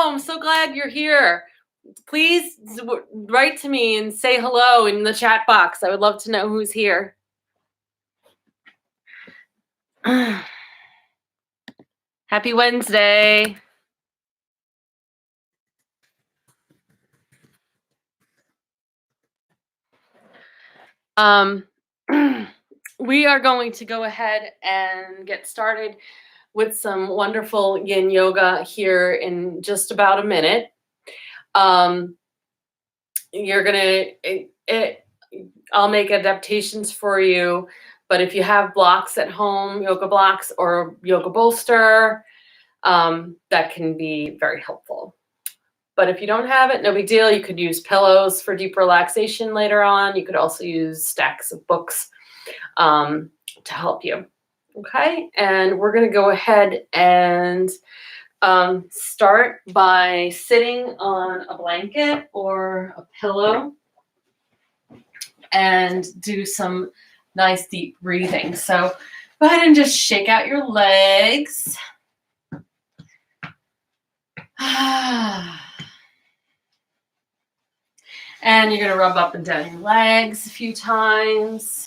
I'm so glad you're here. Please write to me and say hello in the chat box. I would love to know who's here. Happy Wednesday. We are going to go ahead and get started with some wonderful yin yoga here in just about a minute. You're gonna I'll make adaptations for you, but if you have blocks at home, yoga blocks or yoga bolster, that can be very helpful. But if you don't have it, no big deal. You could use pillows for deep relaxation later on. You could also use stacks of books to help you. Okay, and we're going to go ahead and start by sitting on a blanket or a pillow and do some nice deep breathing. So go ahead and just shake out your legs. And you're going to rub up and down your legs a few times.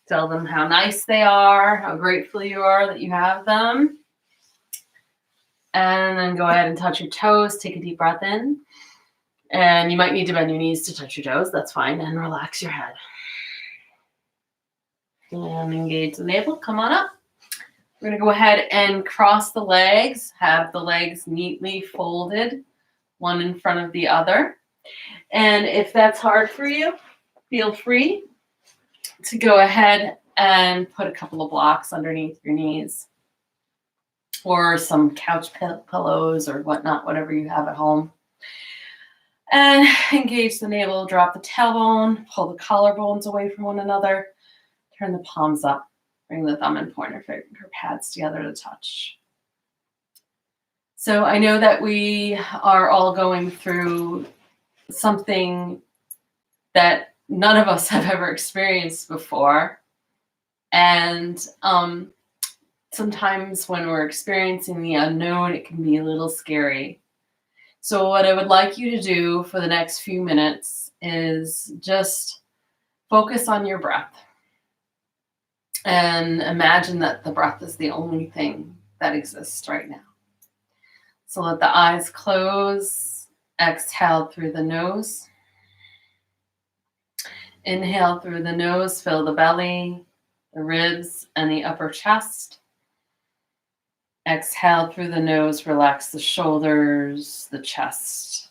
Tell them how nice they are, how grateful you are that you have them. And then go ahead and touch your toes. Take a deep breath in. And you might need to bend your knees to touch your toes. That's fine. And relax your head. And engage the navel. Come on up. We're going to go ahead and cross the legs. Have the legs neatly folded, one in front of the other. And if that's hard for you, feel free to go ahead and put a couple of blocks underneath your knees or some couch pillows or whatnot, whatever you have at home. And engage the navel, drop the tailbone, pull the collarbones away from one another, turn the palms up, bring the thumb and pointer finger pads together to touch. So I know that we are all going through something that none of us have ever experienced before. And sometimes when we're experiencing the unknown, it can be a little scary. So what I would like you to do for the next few minutes is just focus on your breath and imagine that the breath is the only thing that exists right now. So let the eyes close, exhale through the nose. Inhale through the nose, fill the belly, the ribs, and the upper chest. Exhale through the nose, relax the shoulders, the chest,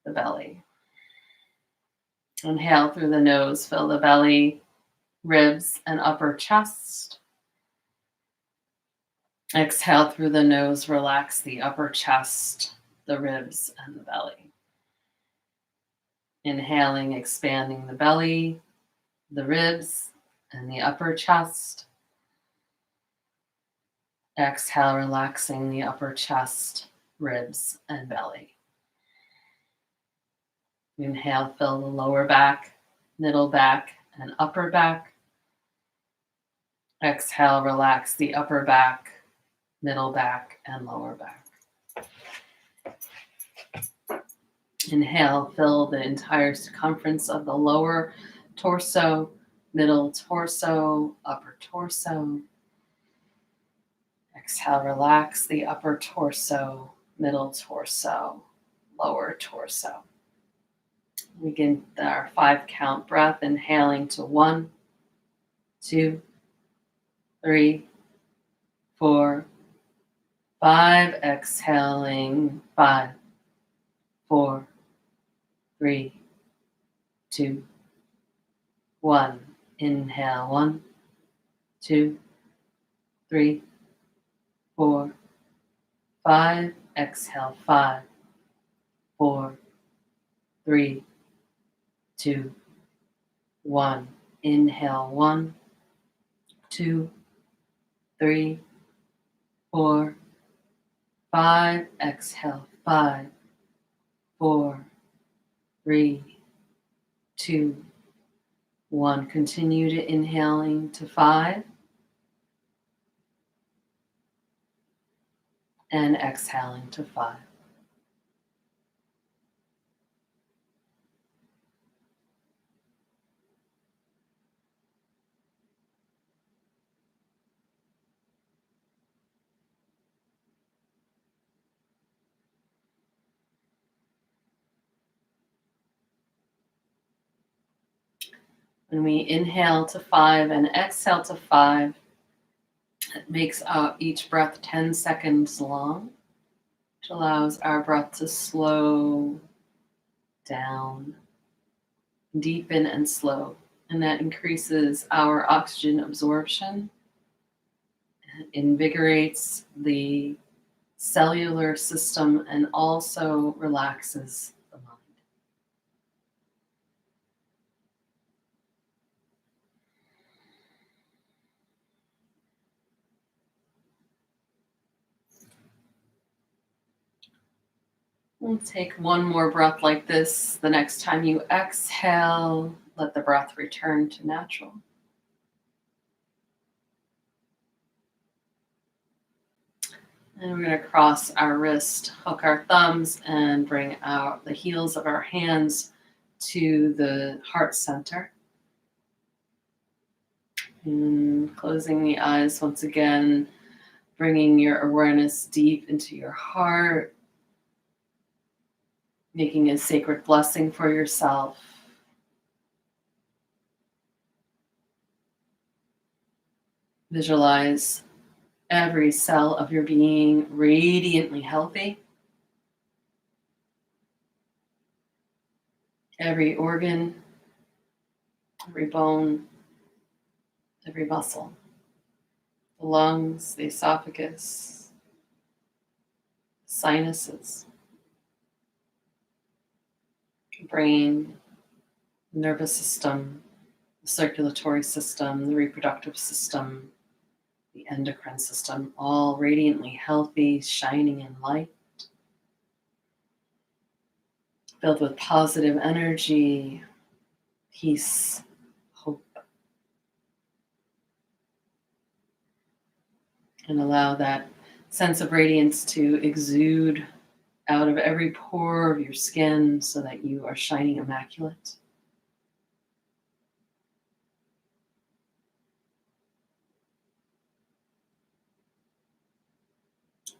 the belly. Inhale through the nose, fill the belly, ribs, and upper chest. Exhale through the nose, relax the upper chest, the ribs, and the belly. Inhaling, expanding the belly, the ribs, and the upper chest. Exhale, relaxing the upper chest, ribs, and belly. Inhale, fill the lower back, middle back, and upper back. Exhale, relax the upper back, middle back, and lower back. Inhale, fill the entire circumference of the lower torso, middle torso, upper torso. Exhale, relax the upper torso, middle torso, lower torso. We begin our 5-count breath, inhaling to 1, 2, 3, 4, 5. Exhaling 5, 4, 3, 2, 1. Inhale 1, 2, 3, 4, 5. Exhale 5, 4, 3, 2, 1. Inhale 1, 2, 3, 4, 5. Exhale 5, 4, 3, 2, 1. Continue to inhaling to 5 and exhaling to 5. When we inhale to 5 and exhale to 5, it makes each breath 10 seconds long, which allows our breath to slow down, deepen and slow. And that increases our oxygen absorption, invigorates the cellular system, and also relaxes the mind. We'll take one more breath like this. The next time you exhale, let the breath return to natural. And we're going to cross our wrist, hook our thumbs, and bring out the heels of our hands to the heart center. And closing the eyes once again, bringing your awareness deep into your heart, making a sacred blessing for yourself. Visualize every cell of your being radiantly healthy. Every organ, every bone, every muscle. The lungs, the esophagus, sinuses, brain, nervous system, the circulatory system, the reproductive system, the endocrine system, all radiantly healthy, shining in light, filled with positive energy, peace, hope. And allow that sense of radiance to exude out of every pore of your skin so that you are shining immaculate.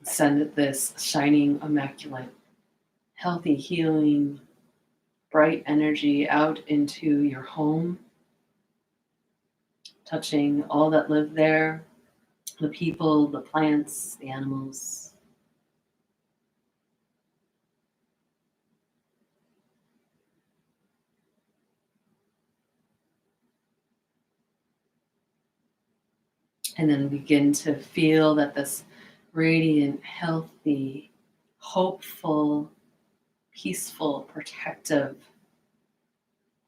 Send this shining, immaculate, healthy, healing, bright energy out into your home, touching all that live there, the people, the plants, the animals. And then begin to feel that this radiant, healthy, hopeful, peaceful, protective,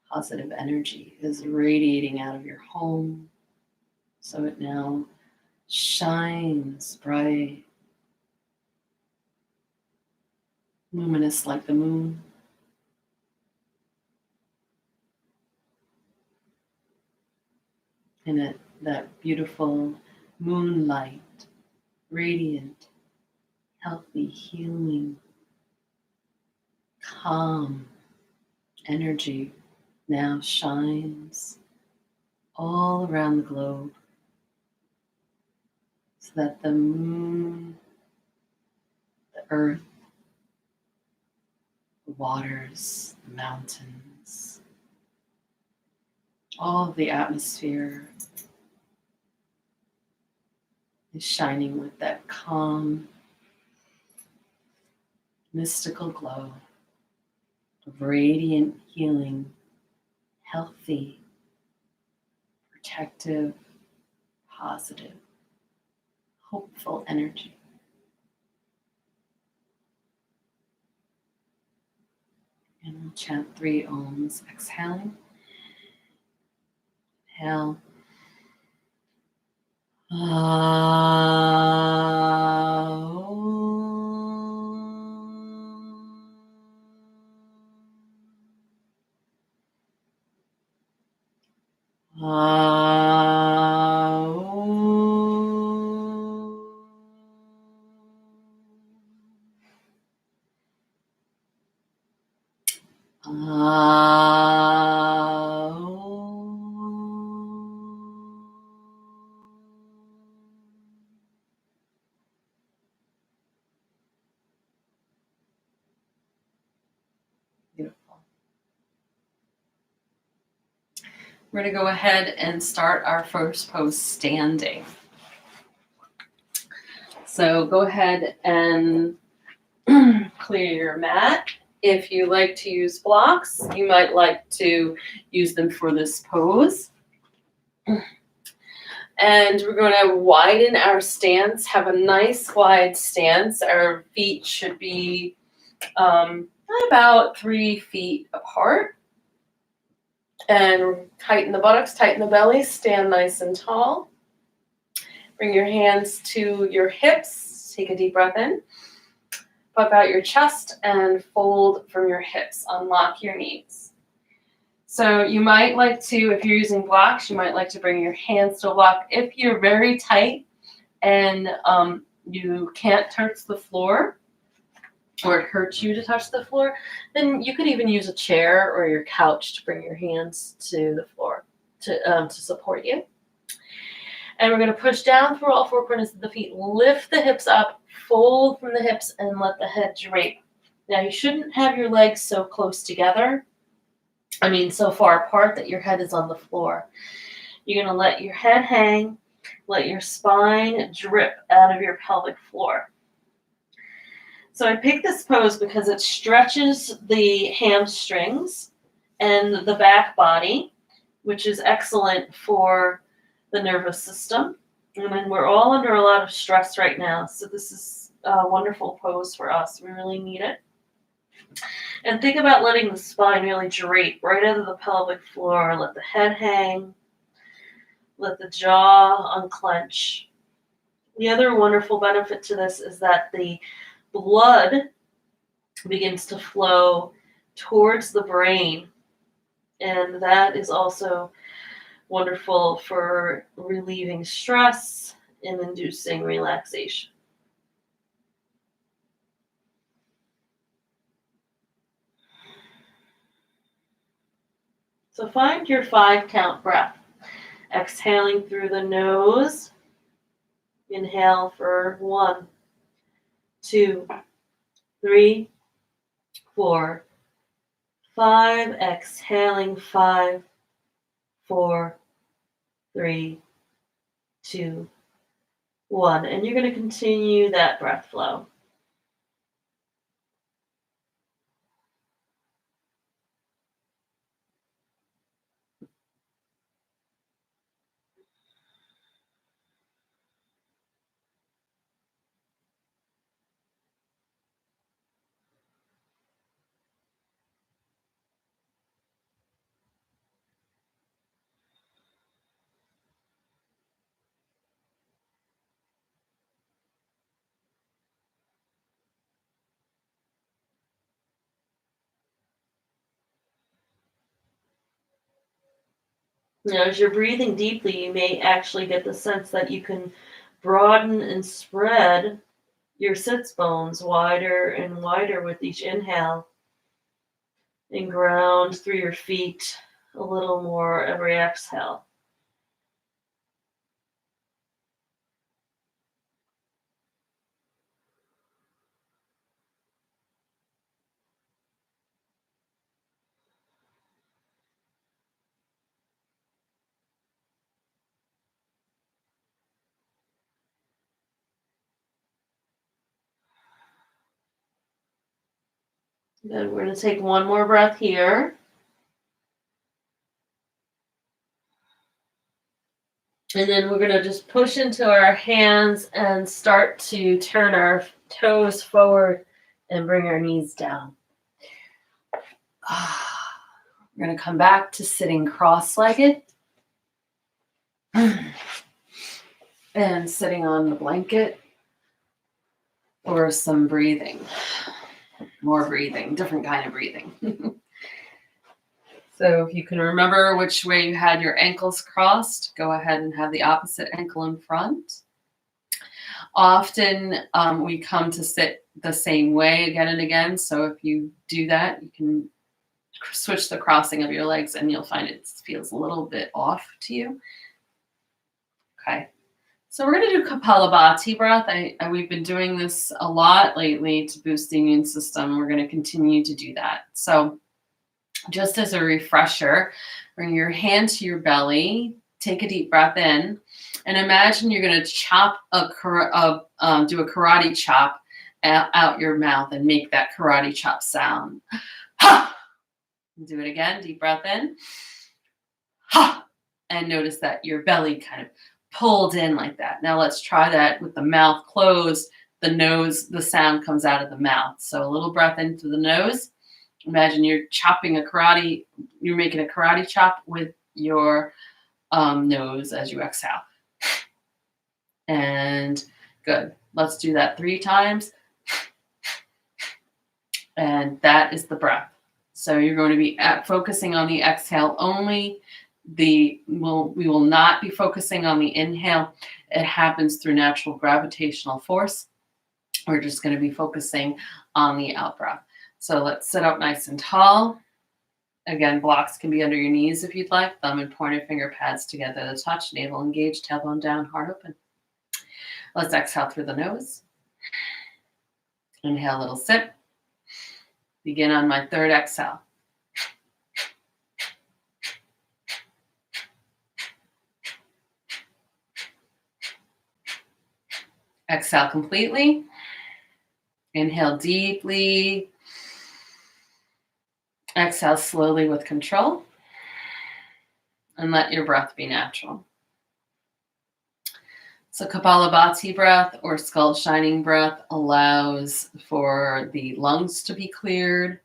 positive energy is radiating out of your home. So it now shines bright, luminous like the moon. And that beautiful moonlight, radiant, healthy, healing, calm energy now shines all around the globe so that the moon, the earth, the waters, the mountains, all of the atmosphere is shining with that calm, mystical glow of radiant, healing, healthy, protective, positive, hopeful energy. And we'll chant 3 ohms, exhaling. Inhale. We're going to go ahead and start our first pose standing. So go ahead and clear your mat. If you like to use blocks, you might like to use them for this pose. And we're going to widen our stance, have a nice wide stance. Our feet should be about 3 feet apart. And tighten the buttocks, tighten the belly, stand nice and tall. Bring your hands to your hips. Take a deep breath in. Puff out your chest and fold from your hips. Unlock your knees. So you might like to, if you're using blocks, you might like to bring your hands to a block. If you're very tight and you can't touch the floor, or it hurts you to touch the floor, then you could even use a chair or your couch to bring your hands to the floor to support you. And we're going to push down through all 4 corners of the feet. Lift the hips up, fold from the hips, and let the head drape. Now, you shouldn't have your legs so close together. So far apart that your head is on the floor. You're going to let your head hang, let your spine drip out of your pelvic floor. So I picked this pose because it stretches the hamstrings and the back body, which is excellent for the nervous system. And we're all under a lot of stress right now, so this is a wonderful pose for us. We really need it. And think about letting the spine really drape right out of the pelvic floor. Let the head hang. Let the jaw unclench. The other wonderful benefit to this is that the blood begins to flow towards the brain, and that is also wonderful for relieving stress and inducing relaxation. So find your 5-count breath. Exhaling through the nose. Inhale for 1, 2, 3, 4, 5. Exhaling 5, 4, 3, 2, 1. And you're going to continue that breath flow. Now, as you're breathing deeply, you may actually get the sense that you can broaden and spread your sits bones wider and wider with each inhale, and ground through your feet a little more every exhale. Then we're going to take one more breath here. And then we're going to just push into our hands and start to turn our toes forward and bring our knees down. We're going to come back to sitting cross-legged and sitting on the blanket, or some breathing. More breathing, different kind of breathing. So if you can remember which way you had your ankles crossed, go ahead and have the opposite ankle in front. Often we come to sit the same way again and again. So if you do that, you can switch the crossing of your legs and you'll find it feels a little bit off to you. Okay. So we're going to do Kapalabhati breath. We've been doing this a lot lately to boost the immune system. We're going to continue to do that. So Just as a refresher, bring your hand to your belly, take a deep breath in, and imagine you're going to do a karate chop out your mouth and make that karate chop sound. Ha! Do it again, deep breath in. Ha! And notice that your belly kind of pulled in like that. Now let's try that with the mouth closed, the nose, the sound comes out of the mouth. So a little breath into the nose. Imagine you're making a karate chop with your nose as you exhale. And good. Let's do that 3 times. And that is the breath. So you're going to be focusing on the exhale only. We will not be focusing on the inhale. It happens through natural gravitational force. We're just going to be focusing on the out breath. So let's sit up nice and tall. Again, blocks can be under your knees if you'd like. Thumb and pointer finger pads together to touch. Navel engaged, tailbone down, heart open. Let's exhale through the nose. Inhale, little sip. Begin on my 3rd exhale. Exhale completely. Inhale deeply. Exhale slowly with control. And let your breath be natural. So Kapalabhati breath or skull shining breath allows for the lungs to be cleared,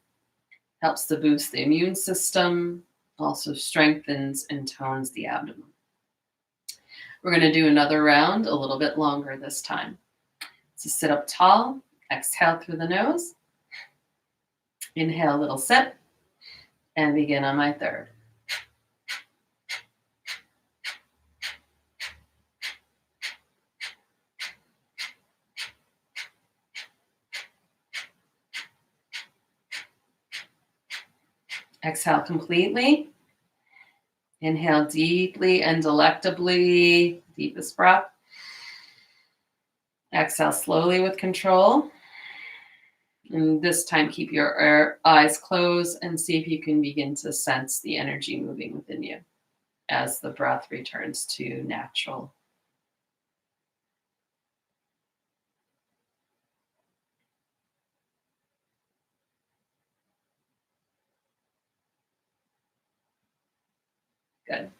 helps to boost the immune system, also strengthens and tones the abdomen. We're going to do another round, a little bit longer this time. So sit up tall, exhale through the nose, inhale, little sip, and begin on my 3rd. Exhale completely. Inhale deeply and delectably, deepest breath. Exhale slowly with control. And this time keep your eyes closed and see if you can begin to sense the energy moving within you as the breath returns to natural. Good.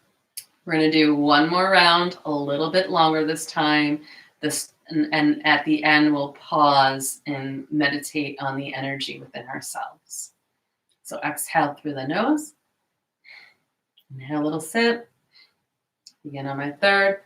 We're going to do one more round, a little bit longer this time. And at the end, we'll pause and meditate on the energy within ourselves. So exhale through the nose. Inhale a little sip. Begin on my 3rd.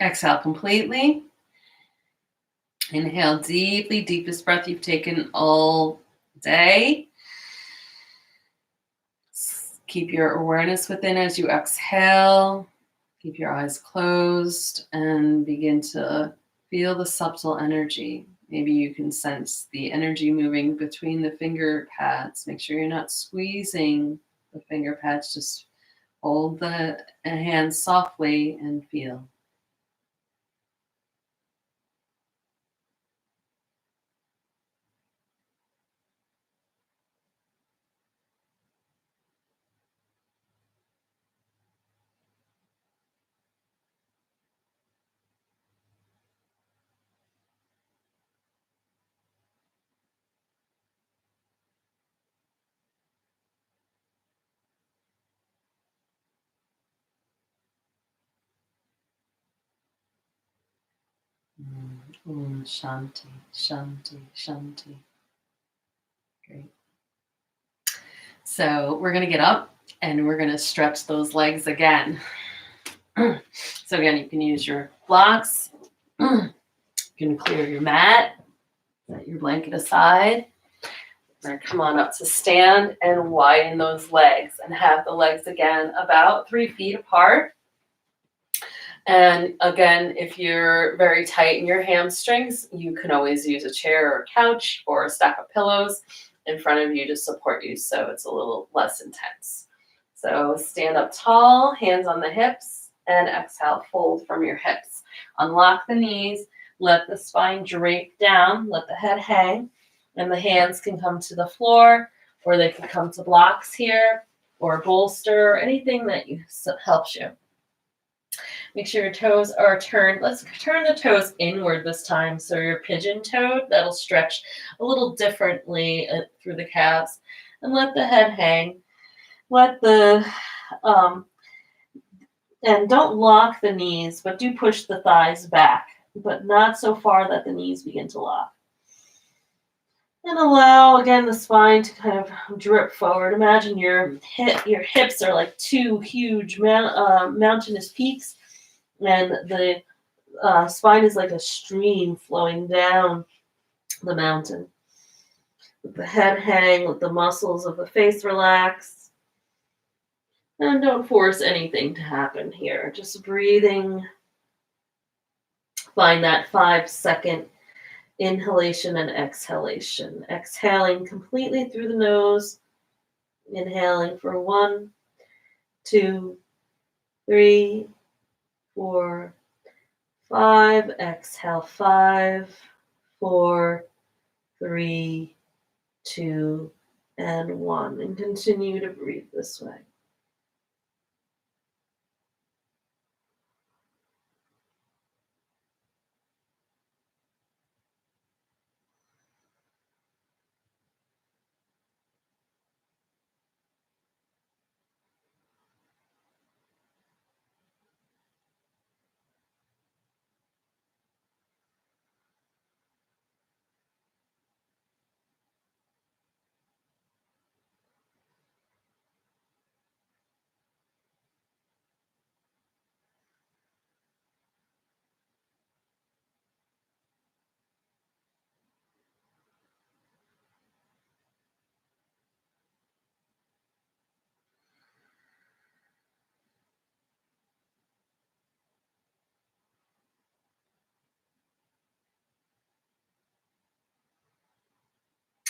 Exhale completely. Inhale deeply, deepest breath you've taken all day. Keep your awareness within as you exhale. Keep your eyes closed and begin to feel the subtle energy. Maybe you can sense the energy moving between the finger pads. Make sure you're not squeezing the finger pads. Just hold the hand softly and feel. Shanti, shanti, shanti. Great. So we're going to get up and we're going to stretch those legs again. So again, you can use your blocks. You can clear your mat, set your blanket aside. We're going to come on up to stand and widen those legs and have the legs again about 3 feet apart. And again, if you're very tight in your hamstrings, you can always use a chair or a couch or a stack of pillows in front of you to support you so it's a little less intense. So stand up tall, hands on the hips, and exhale, fold from your hips. Unlock the knees, let the spine drape down, let the head hang, and the hands can come to the floor, or they can come to blocks here, or bolster, anything that helps you. Make sure your toes are turned. Let's turn the toes inward this time. So you're pigeon-toed. That'll stretch a little differently through the calves. And let the head hang. Let the, and don't lock the knees, but do push the thighs back, but not so far that the knees begin to lock. And allow, again, the spine to kind of drip forward. Imagine your hips are like two huge mountainous peaks, and the spine is like a stream flowing down the mountain. Let the head hang, let the muscles of the face relax. And don't force anything to happen here. Just breathing. Find that 5-second inhalation and exhalation. Exhaling completely through the nose. Inhaling for 1, 2, 3, 4, 5. Exhale 5, 4, 3, 2, and 1. And continue to breathe this way.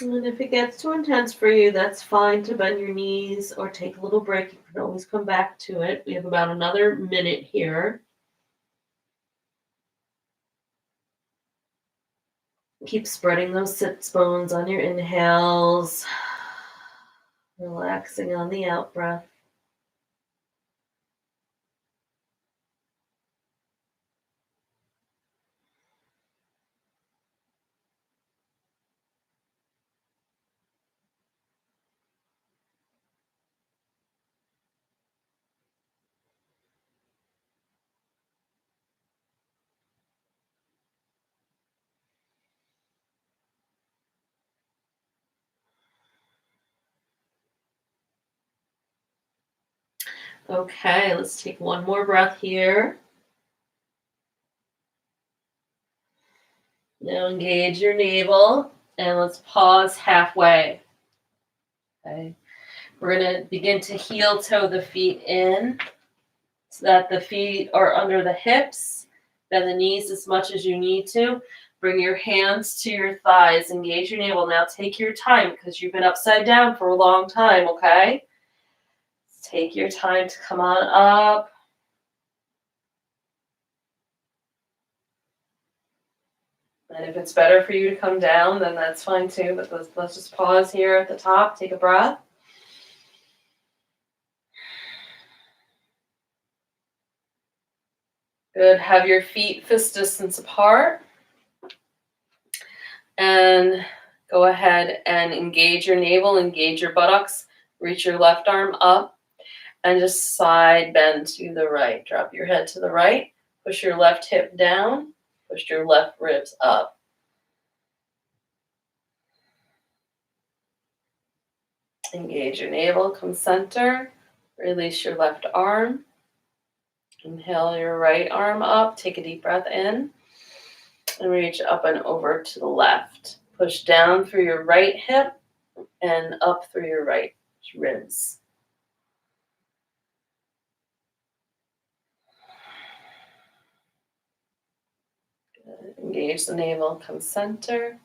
And if it gets too intense for you, that's fine to bend your knees or take a little break. You can always come back to it. We have about another minute here. Keep spreading those sits bones on your inhales. Relaxing on the out breath. Okay, let's take one more breath here. Now engage your navel and let's pause halfway. Okay. We're going to begin to heel toe the feet in so that the feet are under the hips. Bend the knees as much as you need to. Bring your hands to your thighs. Engage your navel. Now take your time because you've been upside down for a long time, okay? Take your time to come on up. And if it's better for you to come down, then that's fine too. But let's just pause here at the top. Take a breath. Good. Have your feet fist distance apart. And go ahead and engage your navel, engage your buttocks. Reach your left arm up and just side bend to the right. Drop your head to the right. Push your left hip down. Push your left ribs up. Engage your navel. Come center. Release your left arm. Inhale your right arm up. Take a deep breath in. And reach up and over to the left. Push down through your right hip and up through your right ribs. Engage the navel, come center,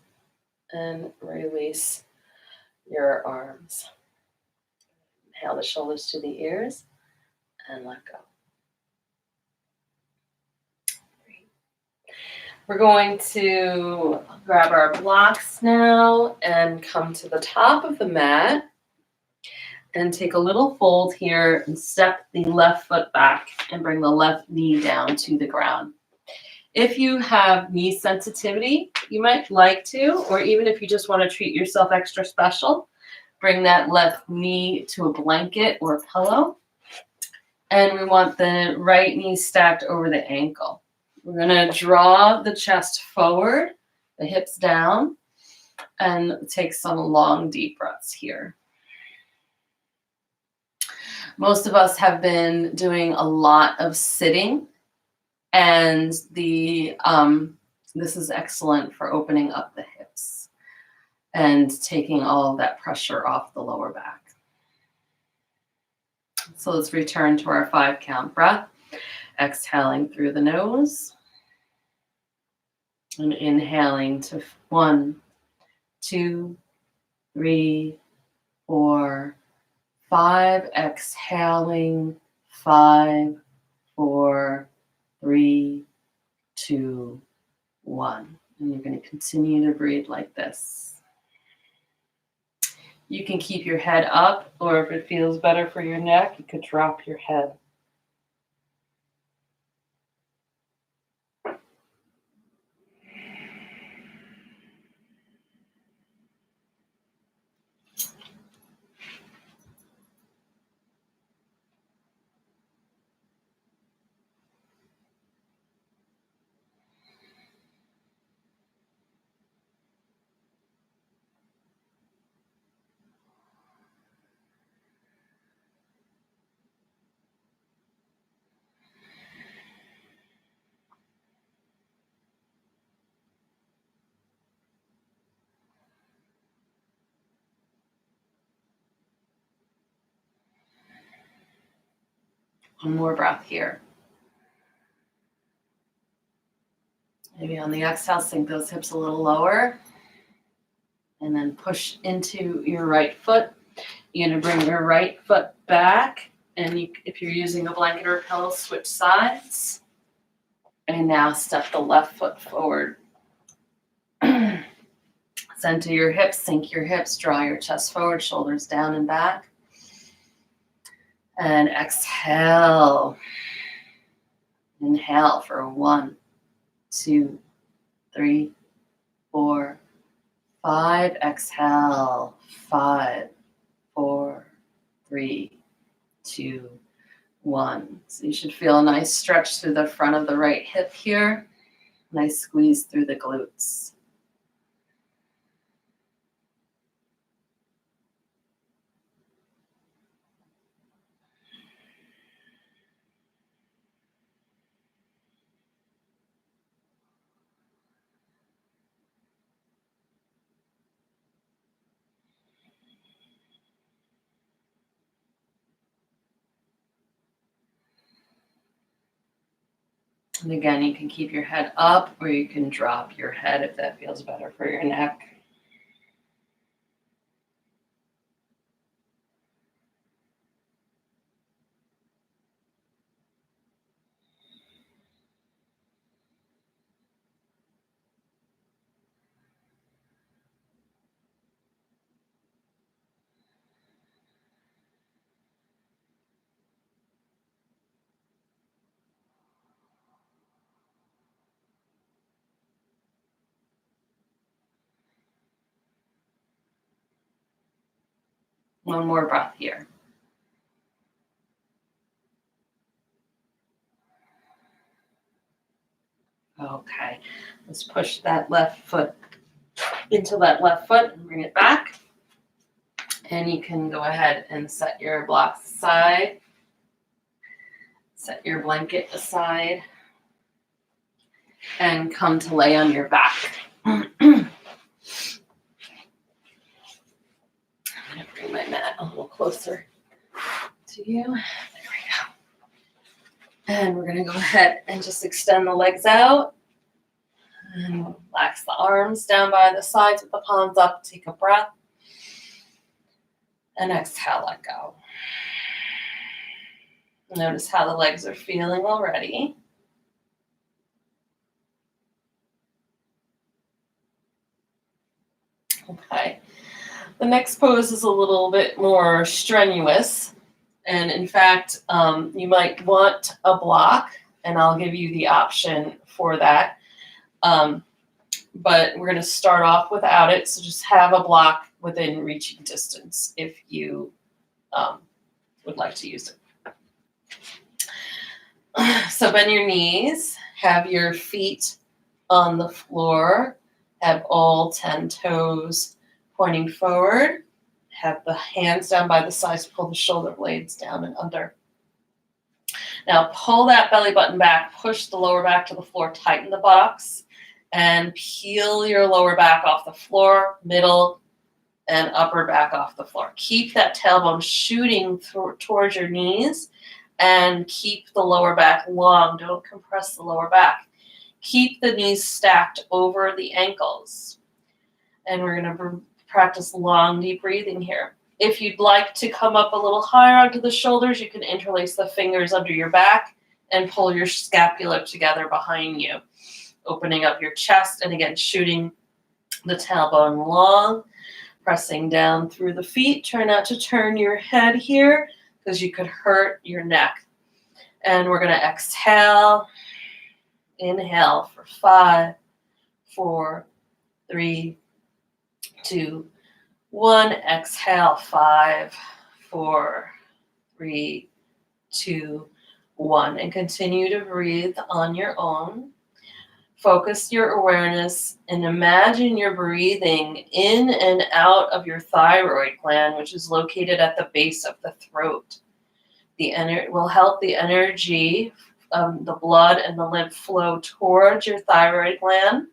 and release your arms. Inhale the shoulders to the ears and let go. We're going to grab our blocks now and come to the top of the mat and take a little fold here and step the left foot back and bring the left knee down to the ground. If you have knee sensitivity, you might like to, or even if you just want to treat yourself extra special, bring that left knee to a blanket or a pillow. And we want the right knee stacked over the ankle. We're going to draw the chest forward, the hips down, and take some long, deep breaths here. Most of us have been doing a lot of sitting, and this is excellent for opening up the hips and taking all of that pressure off the lower back. So let's return to our 5-count breath, exhaling through the nose and inhaling to 1, 2, 3, 4, 5, exhaling 5, 4, 3, 2, 1. And you're going to continue to breathe like this. You can keep your head up, or if it feels better for your neck, you could drop your head. One more breath here. Maybe on the exhale, sink those hips a little lower. And then push into your right foot. You're going to bring your right foot back. And if you're using a blanket or a pillow, switch sides. And now step the left foot forward. Center your hips, sink your hips, draw your chest forward, shoulders down and back. And exhale. Inhale for 1, 2, 3, 4, 5. Exhale. 5, 4, 3, 2, 1. So you should feel a nice stretch through the front of the right hip here. Nice squeeze through the glutes. And again, you can keep your head up or you can drop your head if that feels better for your neck. One more breath here. Okay, let's push that left foot into that left foot and bring it back. And you can go ahead and set your blocks aside. Set your blanket aside. And come to lay on your back. I'm going to bring my mat a little closer to you. There we go. And we're going to go ahead and just extend the legs out. And relax the arms down by the sides with the palms up. Take a breath. And exhale, let go. Notice how the legs are feeling already. Okay. The next pose is a little bit more strenuous. And in fact, you might want a block, and I'll give you the option for that. But we're going to start off without it. So just have a block within reaching distance if you would like to use it. So bend your knees, have your feet on the floor, have all 10 toes pointing forward, have the hands down by the sides, pull the shoulder blades down and under. Now pull that belly button back, push the lower back to the floor, tighten the buttocks, and peel your lower back off the floor, middle and upper back off the floor. Keep that tailbone shooting towards your knees and keep the lower back long. Don't compress the lower back. Keep the knees stacked over the ankles. And we're going to practice long, deep breathing here. If you'd like to come up a little higher onto the shoulders, you can interlace the fingers under your back and pull your scapula together behind you, opening up your chest, and again, shooting the tailbone long, pressing down through the feet. Try not to turn your head here because you could hurt your neck. And we're going to exhale. Inhale for 5, 4, 3, 2, 1. Exhale, 5, 4, 3, 2, 1. And continue to breathe on your own. Focus your awareness and imagine you're breathing in and out of your thyroid gland, which is located at the base of the throat. It will help the energy of the blood and the lymph flow towards your thyroid gland,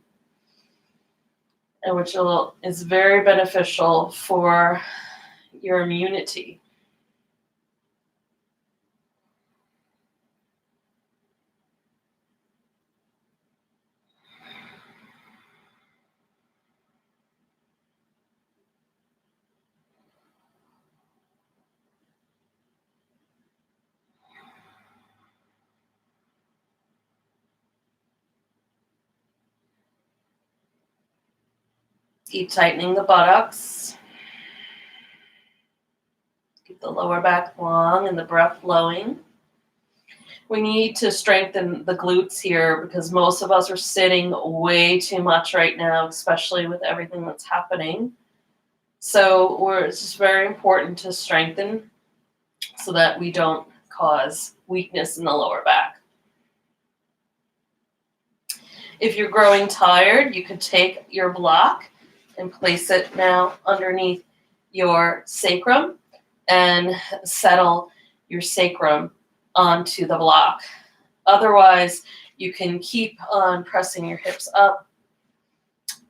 and which is very beneficial for your immunity. Keep tightening the buttocks. Keep the lower back long and the breath flowing. We need to strengthen the glutes here because most of us are sitting way too much right now, especially with everything that's happening. So it's just very important to strengthen so that we don't cause weakness in the lower back. If you're growing tired, you could take your block and place it now underneath your sacrum and settle your sacrum onto the block. Otherwise, you can keep on pressing your hips up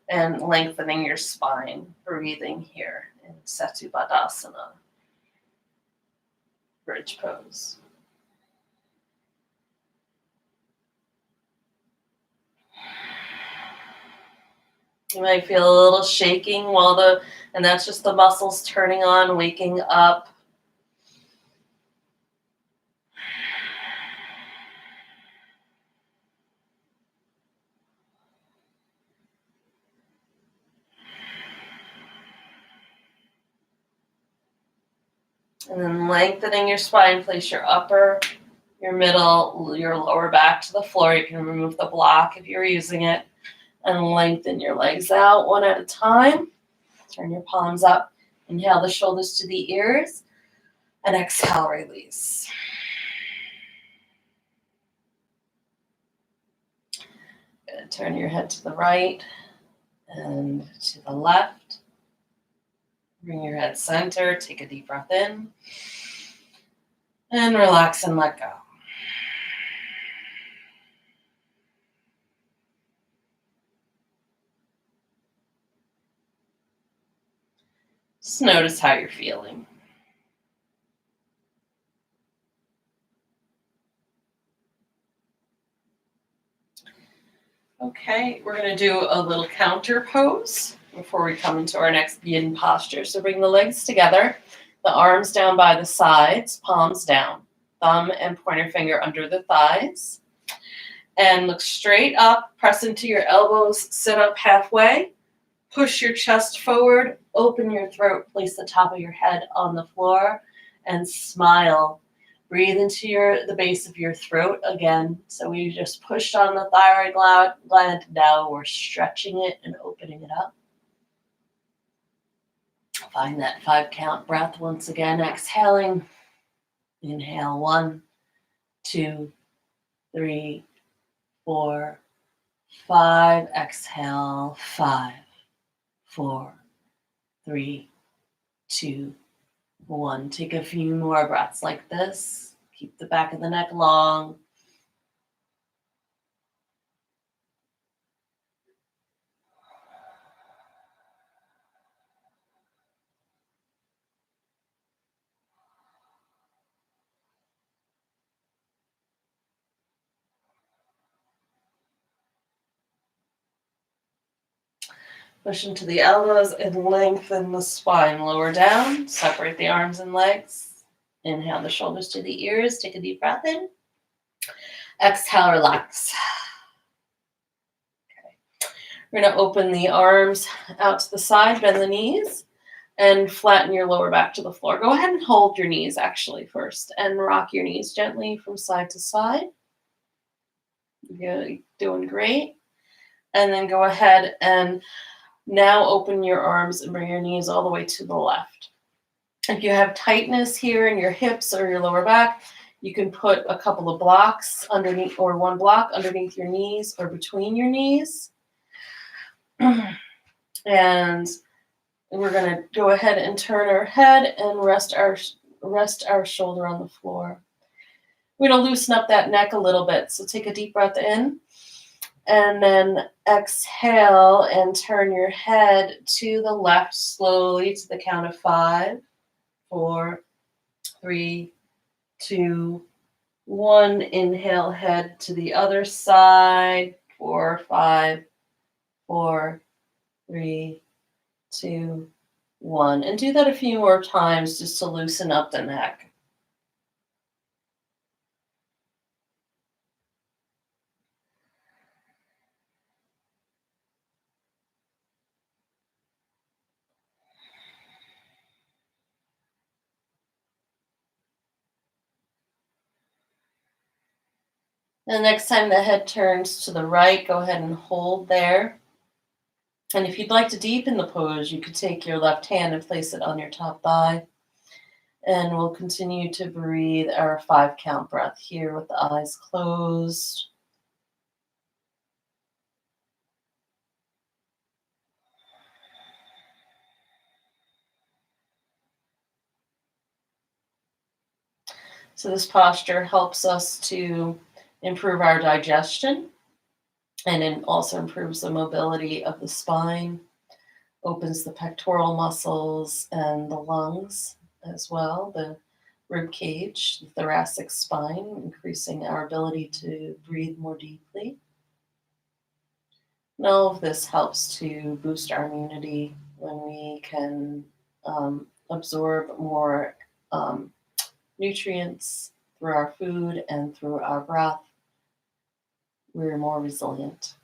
and lengthening your spine, breathing here in Setu-Baddhasana, bridge pose. You might feel a little shaking and that's just the muscles turning on, waking up. And then lengthening your spine, place your upper, your middle, your lower back to the floor. You can remove the block if you're using it. And lengthen your legs out one at a time. Turn your palms up. Inhale the shoulders to the ears. And exhale, release. Good. Turn your head to the right and to the left. Bring your head center. Take a deep breath in. And relax and let go. Just notice how you're feeling. Okay, we're going to do a little counter pose before we come into our next yin posture. So bring the legs together, the arms down by the sides, palms down, thumb and pointer finger under the thighs, and look straight up, press into your elbows, sit up halfway, push your chest forward, open your throat, place the top of your head on the floor, and smile. Breathe into the base of your throat again. So we just pushed on the thyroid gland. Now we're stretching it and opening it up. Find that 5 count breath once again. Exhaling. Inhale 1, 2, 3, 4, 5. Exhale 5, 4, 3, 2, 1. Take a few more breaths like this. Keep the back of the neck long. Push into the elbows and lengthen the spine. Lower down. Separate the arms and legs. Inhale the shoulders to the ears. Take a deep breath in. Exhale, relax. Okay. We're going to open the arms out to the side, bend the knees, and flatten your lower back to the floor. Go ahead and hold your knees actually first and rock your knees gently from side to side. You're doing great. And then go ahead and now open your arms and bring your knees all the way to the left. If you have tightness here in your hips or your lower back, you can put a couple of blocks underneath, or one block underneath your knees or between your knees. And we're going to go ahead and turn our head and rest our shoulder on the floor. We're going to loosen up that neck a little bit. So take a deep breath in. And then exhale and turn your head to the left slowly to the count of 5, 4, 3, 2, 1. Inhale, head to the other side. 4, 5, 4, 3, 2, 1. And do that a few more times just to loosen up the neck. The next time the head turns to the right, go ahead and hold there. And if you'd like to deepen the pose, you could take your left hand and place it on your top thigh. And we'll continue to breathe our 5 count breath here with the eyes closed. So this posture helps us to improve our digestion, and it also improves the mobility of the spine, opens the pectoral muscles and the lungs as well, the rib cage, the thoracic spine, increasing our ability to breathe more deeply. And all of this helps to boost our immunity when we can absorb more nutrients through our food and through our breath. We're more resilient.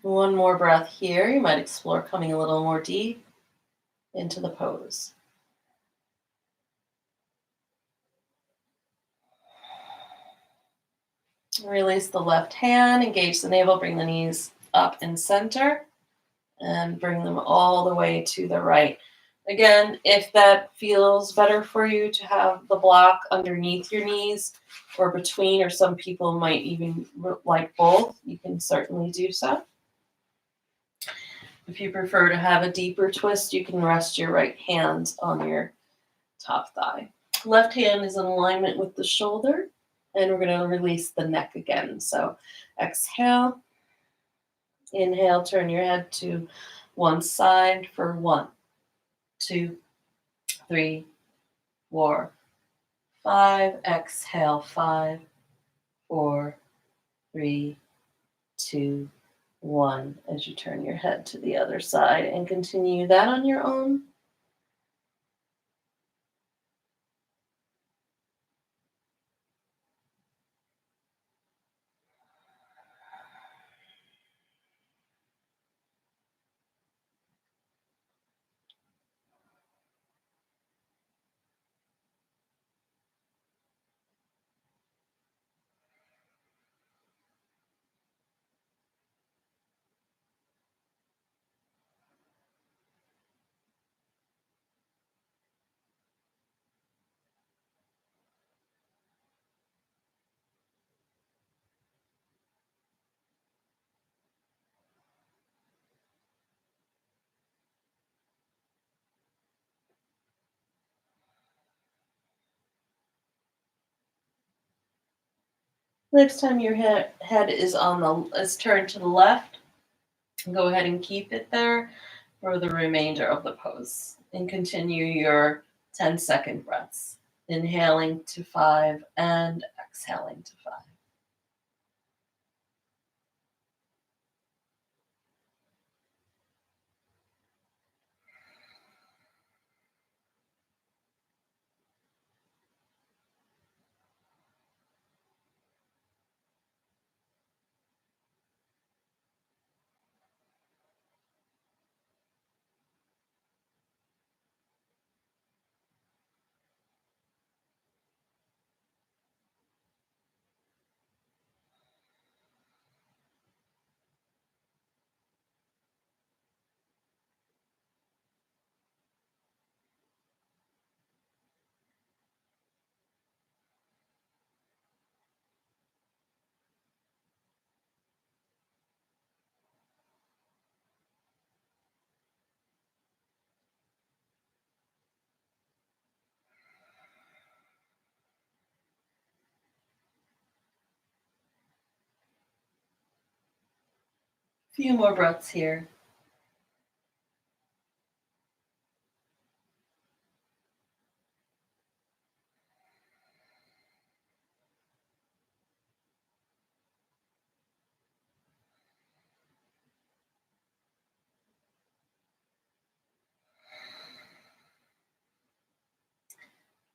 One more breath here. You might explore coming a little more deep into the pose. Release the left hand, engage the navel, bring the knees up in center, and bring them all the way to the right. Again, if that feels better for you to have the block underneath your knees or between, or some people might even like both, you can certainly do so. If you prefer to have a deeper twist, you can rest your right hand on your top thigh. Left hand is in alignment with the shoulder, and we're going to release the neck again. So exhale, inhale, turn your head to one side for 1, 2, 3, 4, 5. Exhale, 5, 4, 3, 2, 1. As you turn your head to the other side, and continue that on your own. Next time your head is turned to the left, go ahead and keep it there for the remainder of the pose. And continue your 10-second breaths. Inhaling to 5 and exhaling to 5. Few more breaths here.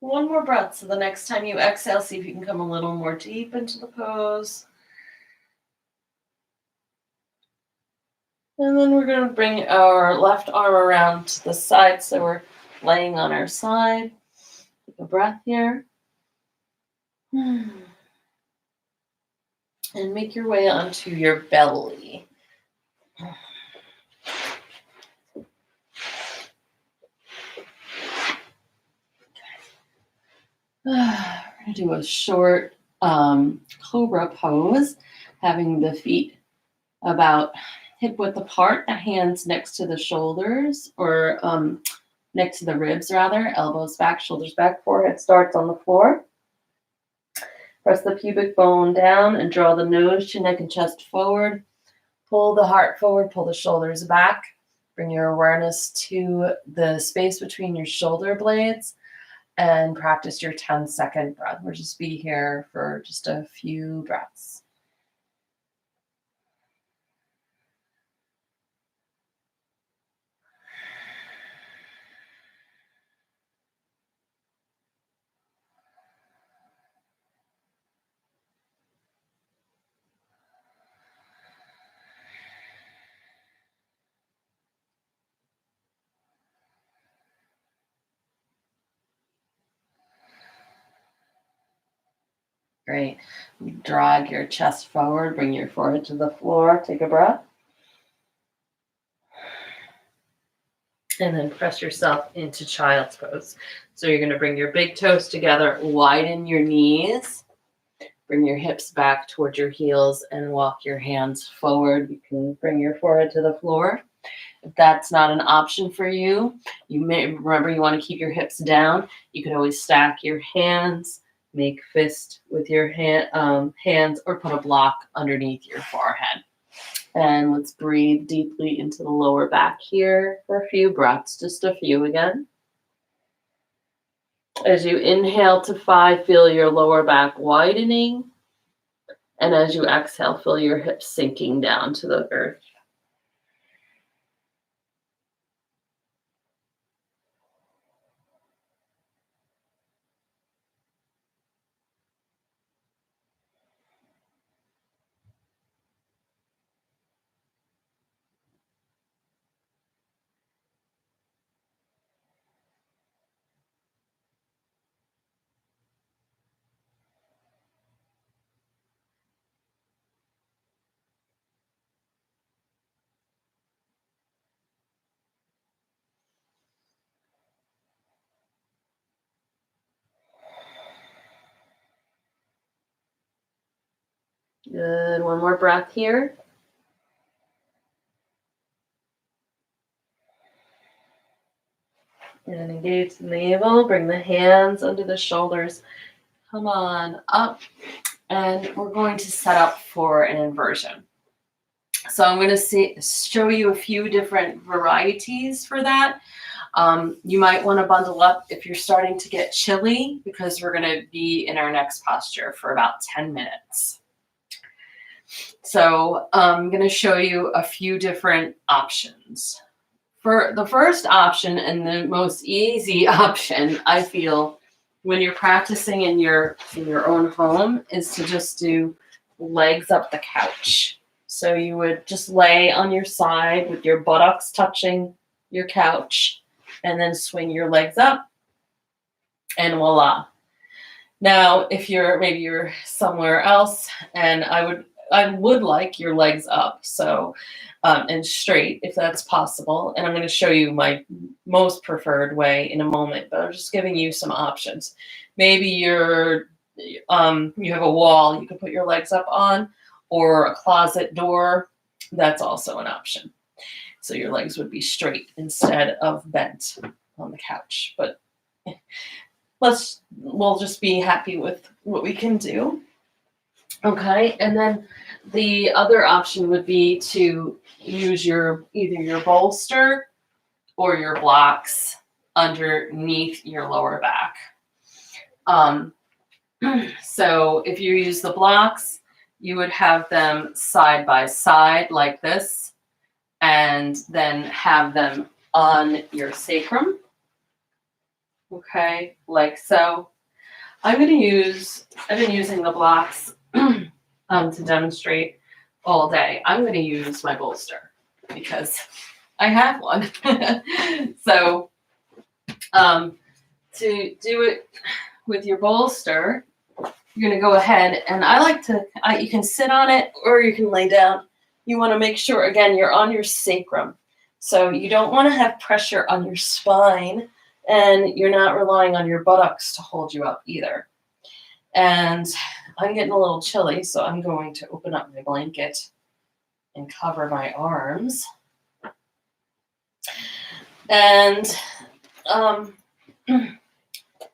One more breath. So the next time you exhale, see if you can come a little more deep into the pose. And then we're going to bring our left arm around to the side so we're laying on our side. Take a breath here. And make your way onto your belly. We're going to do a short cobra pose, having the feet about hip width apart, the hands next to the shoulders, or next to the ribs rather, elbows back, shoulders back, forehead starts on the floor. Press the pubic bone down and draw the nose, chin, neck, and chest forward. Pull the heart forward, pull the shoulders back. Bring your awareness to the space between your shoulder blades and practice your 10-second breath. We'll just be here for just a few breaths. Great. Drag your chest forward, bring your forehead to the floor. Take a breath. And then press yourself into child's pose. So you're going to bring your big toes together, widen your knees, bring your hips back towards your heels, and walk your hands forward. You can bring your forehead to the floor. If that's not an option for you, you may remember you want to keep your hips down. You can always stack your hands, make fist with your hands, or put a block underneath your forehead. And let's breathe deeply into the lower back here for a few breaths, just a few again. As you inhale to 5, feel your lower back widening. And as you exhale, feel your hips sinking down to the earth. Good. One more breath here. And engage the navel. Bring the hands under the shoulders. Come on up. And we're going to set up for an inversion. So I'm going to show you a few different varieties for that. You might want to bundle up if you're starting to get chilly, because we're going to be in our next posture for about 10 minutes. So I'm going to show you a few different options. For the first option, and the most easy option, I feel, when you're practicing in your own home, is to just do legs up the couch. So you would just lay on your side with your buttocks touching your couch, and then swing your legs up, and voila. Now, if you're somewhere else, and I would like your legs up, so and straight if that's possible. And I'm going to show you my most preferred way in a moment, but I'm just giving you some options. Maybe you have a wall you can put your legs up on, or a closet door. That's also an option. So your legs would be straight instead of bent on the couch. But we'll just be happy with what we can do. Okay, and then the other option would be to use either your bolster or your blocks underneath your lower back. So if you use the blocks, you would have them side by side like this, and then have them on your sacrum. Okay, like so. I've been using the blocks to demonstrate all day. I'm going to use my bolster because I have one. So to do it with your bolster, you're going to go ahead, and you can sit on it or you can lay down. You want to make sure, again, you're on your sacrum. So you don't want to have pressure on your spine, and you're not relying on your buttocks to hold you up either. And I'm getting a little chilly, so I'm going to open up my blanket and cover my arms. And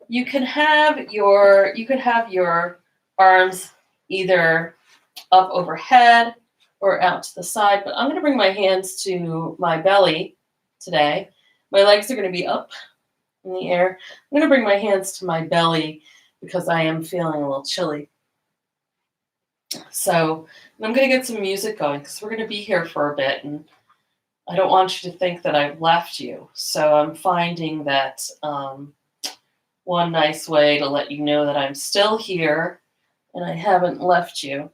you could have your arms either up overhead or out to the side, but I'm going to bring my hands to my belly today. My legs are going to be up in the air. I'm going to bring my hands to my belly because I am feeling a little chilly. So I'm going to get some music going because we're going to be here for a bit, and I don't want you to think that I've left you. So I'm finding that one nice way to let you know that I'm still here and I haven't left you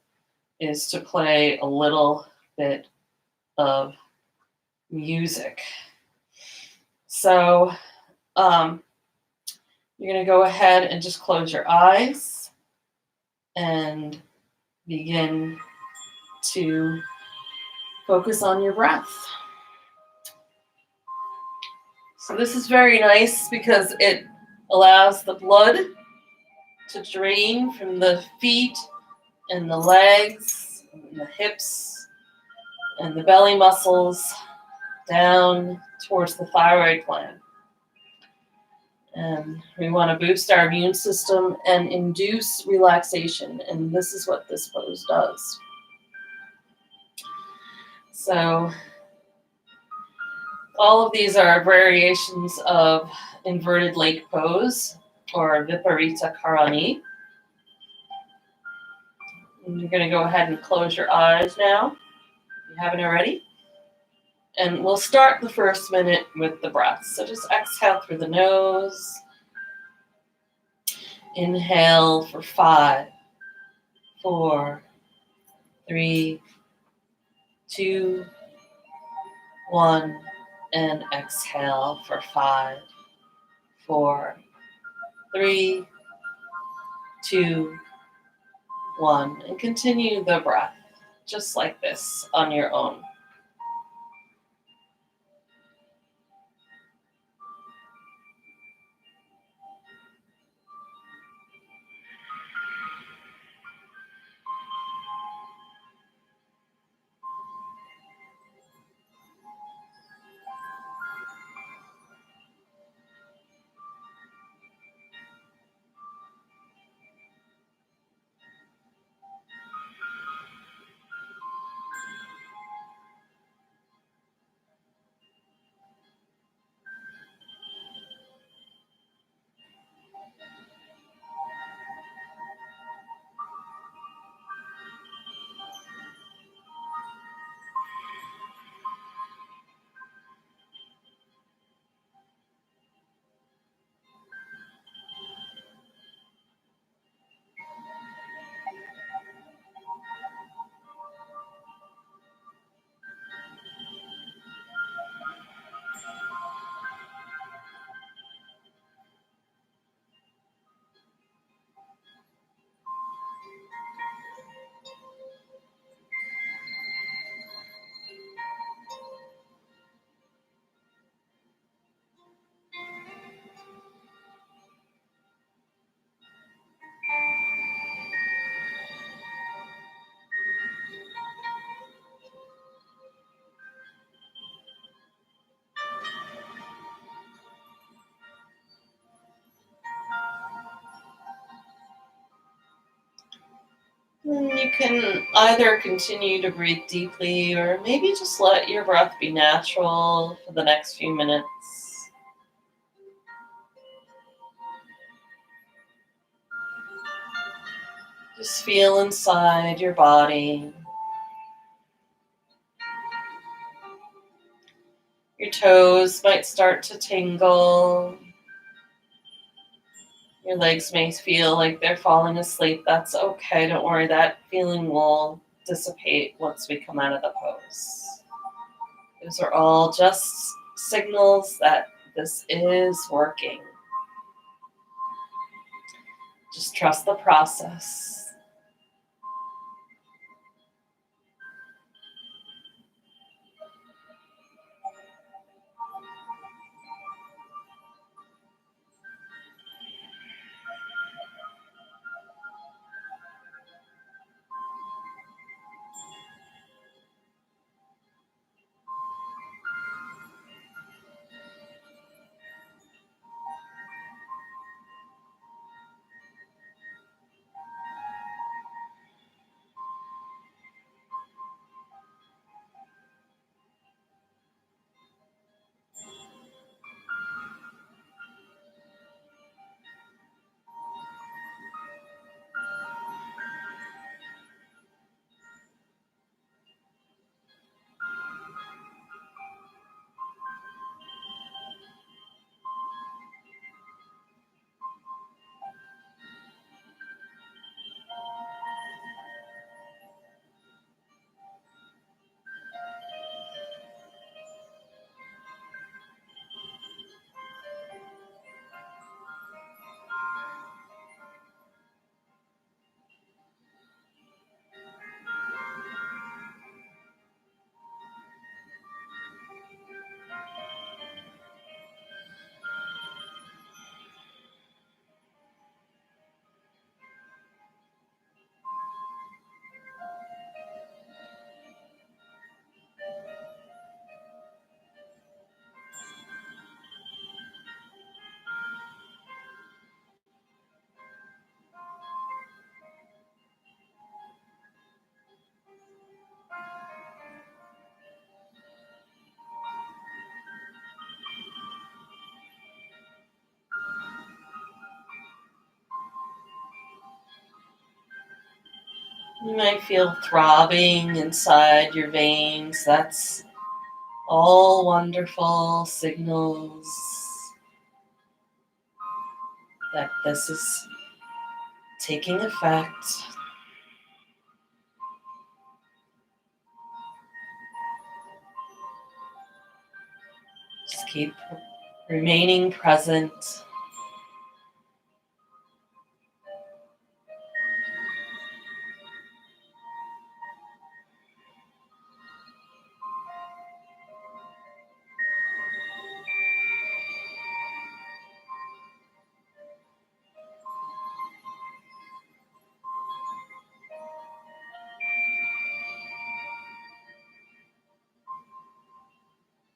is to play a little bit of music. So you're going to go ahead and just close your eyes. and begin to focus on your breath. So this is very nice because it allows the blood to drain from the feet and the legs and the hips and the belly muscles down towards the thyroid gland. And we want to boost our immune system and induce relaxation. And this is what this pose does. So all of these are variations of inverted lake pose or Viparita Karani. And you're going to go ahead and close your eyes now, if you haven't already. And we'll start the first minute with the breath. So just exhale through the nose. Inhale for 5, 4, 3, 2, 1. And exhale for 5, 4, 3, 2, 1. And continue the breath just like this on your own. And you can either continue to breathe deeply or maybe just let your breath be natural for the next few minutes. Just feel inside your body. Your toes might start to tingle. Your legs may feel like they're falling asleep. That's okay. Don't worry. That feeling will dissipate once we come out of the pose. Those are all just signals that this is working. Just trust the process. You might feel throbbing inside your veins. That's all wonderful signals that this is taking effect. Just keep remaining present.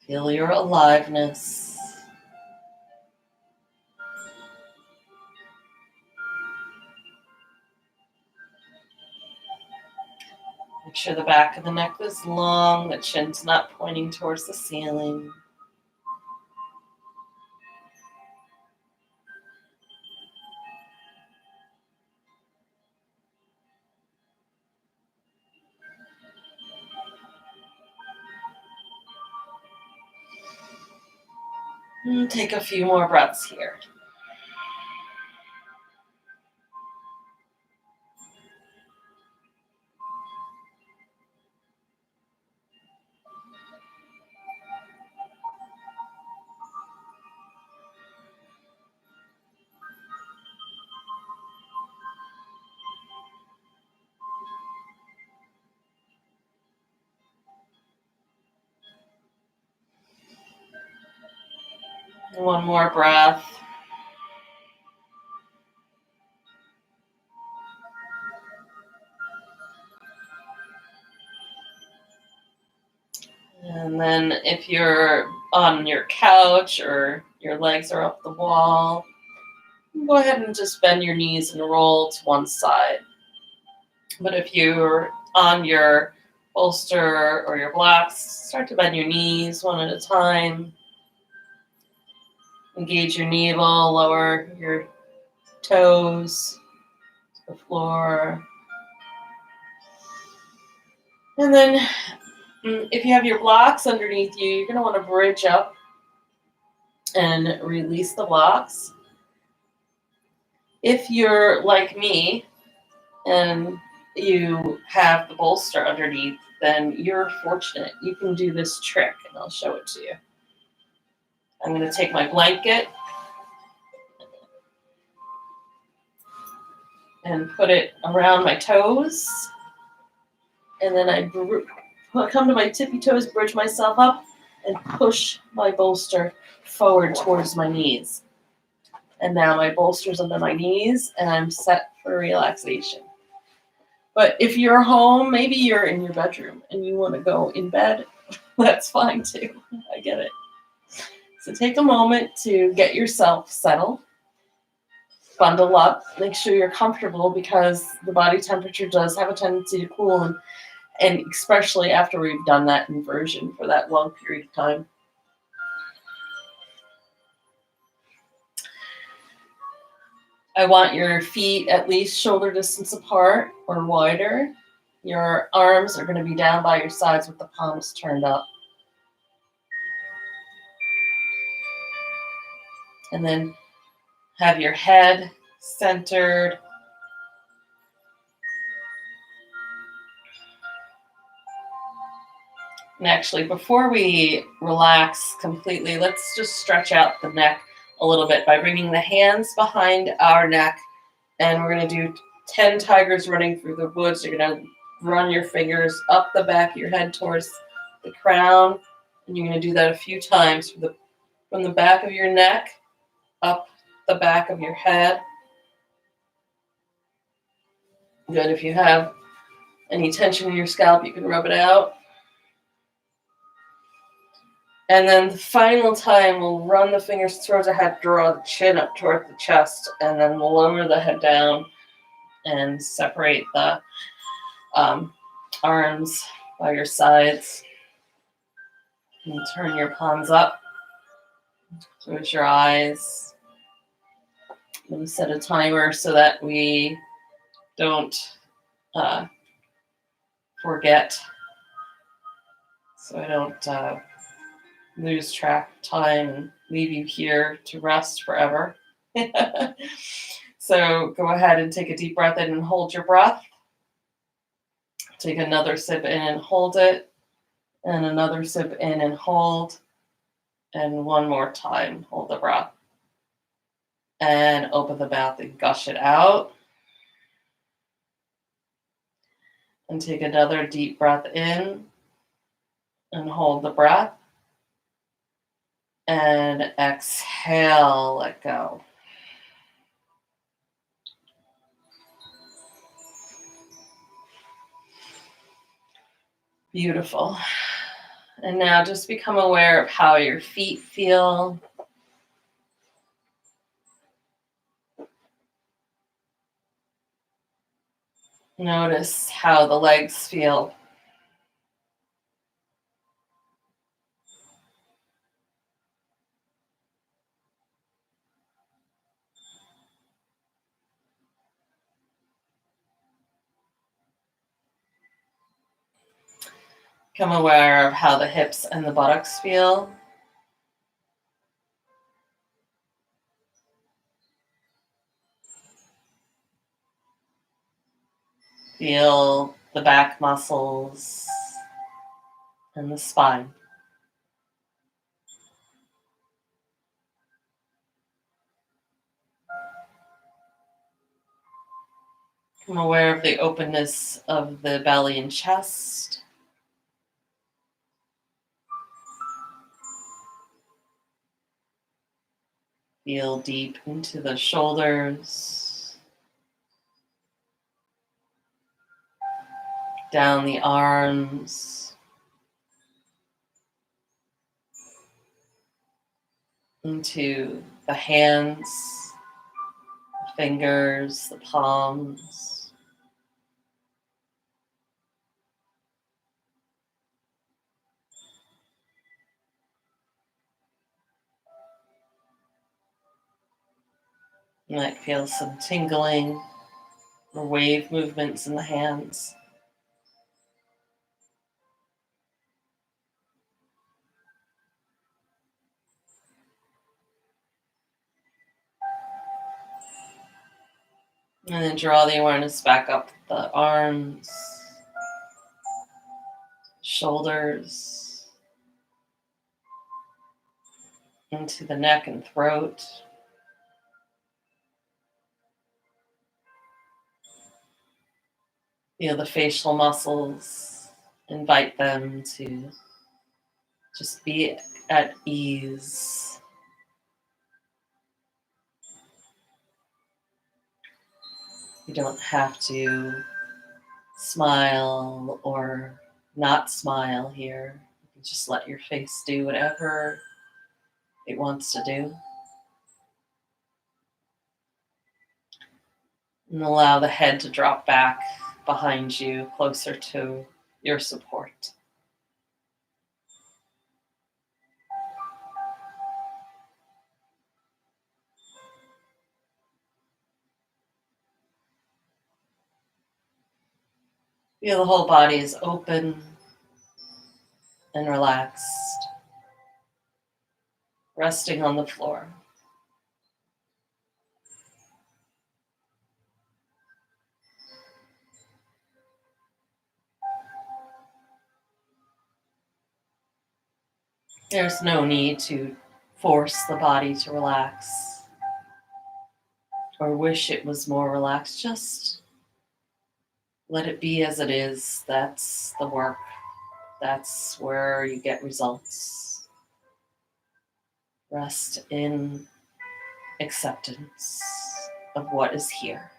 Feel your aliveness. Make sure the back of the neck is long, the chin's not pointing towards the ceiling. And take a few more breaths here. One more breath. And then if you're on your couch or your legs are up the wall, go ahead and just bend your knees and roll to one side. But if you're on your bolster or your blocks, start to bend your knees one at a time. Engage your navel, lower your toes to the floor. And then if you have your blocks underneath you, you're going to want to bridge up and release the blocks. If you're like me and you have the bolster underneath, then you're fortunate. You can do this trick, and I'll show it to you. I'm going to take my blanket and put it around my toes, and then I come to my tippy toes, bridge myself up, and push my bolster forward towards my knees. And now my bolster's under my knees, and I'm set for relaxation. But if you're home, maybe you're in your bedroom and you want to go in bed, that's fine too. I get it. So take a moment to get yourself settled, bundle up, make sure you're comfortable because the body temperature does have a tendency to cool, and especially after we've done that inversion for that long period of time. I want your feet at least shoulder distance apart or wider. Your arms are going to be down by your sides with the palms turned up. And then have your head centered. And actually, before we relax completely, let's just stretch out the neck a little bit by bringing the hands behind our neck. And we're going to do 10 tigers running through the woods. You're going to run your fingers up the back of your head towards the crown. And you're going to do that a few times from the back of your neck up the back of your head. Good. If you have any tension in your scalp, you can rub it out. And then the final time, we'll run the fingers towards the head, draw the chin up toward the chest, and then we'll lower the head down and separate the arms by your sides. And turn your palms up. Close your eyes. And set a timer so that we don't forget, so I don't lose track of time and leave you here to rest forever. So go ahead and take a deep breath in and hold your breath. Take another sip in and hold it, and another sip in and hold, and one more time, hold the breath. And open the mouth and gush it out. And take another deep breath in and hold the breath. And exhale, let go. Beautiful. And now just become aware of how your feet feel. Notice how the legs feel. Become aware of how the hips and the buttocks feel. Feel the back muscles and the spine. Become aware of the openness of the belly and chest. Feel deep into the shoulders, down the arms, into the hands, the fingers, the palms. You might feel some tingling or wave movements in the hands. And then draw the awareness back up the arms, shoulders, into the neck and throat. Feel the facial muscles. Invite them to just be at ease. You don't have to smile or not smile here. You can just let your face do whatever it wants to do. And allow the head to drop back behind you, closer to your support. Feel the whole body is open and relaxed, resting on the floor. There's no need to force the body to relax or wish it was more relaxed. Just let it be as it is. That's the work. That's where you get results. Rest in acceptance of what is here.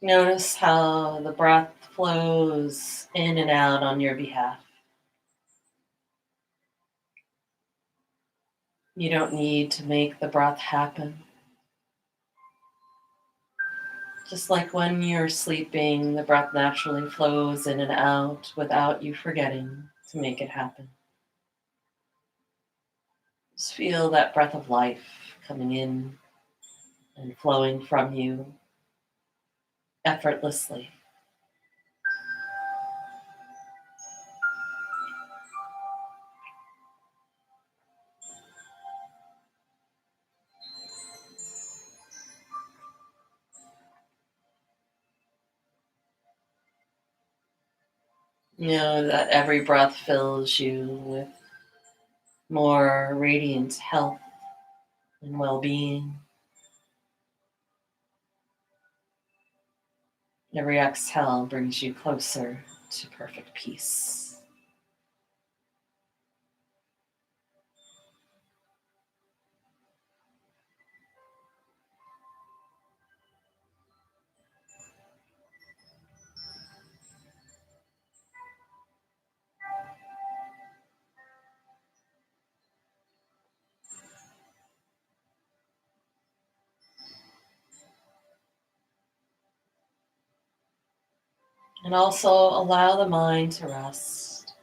Notice how the breath flows in and out on your behalf. You don't need to make the breath happen. Just like when you're sleeping, the breath naturally flows in and out without you forgetting to make it happen. Just feel that breath of life coming in and flowing from you effortlessly. Know that every breath fills you with more radiant health and well-being. Every exhale brings you closer to perfect peace. And also allow the mind to rest.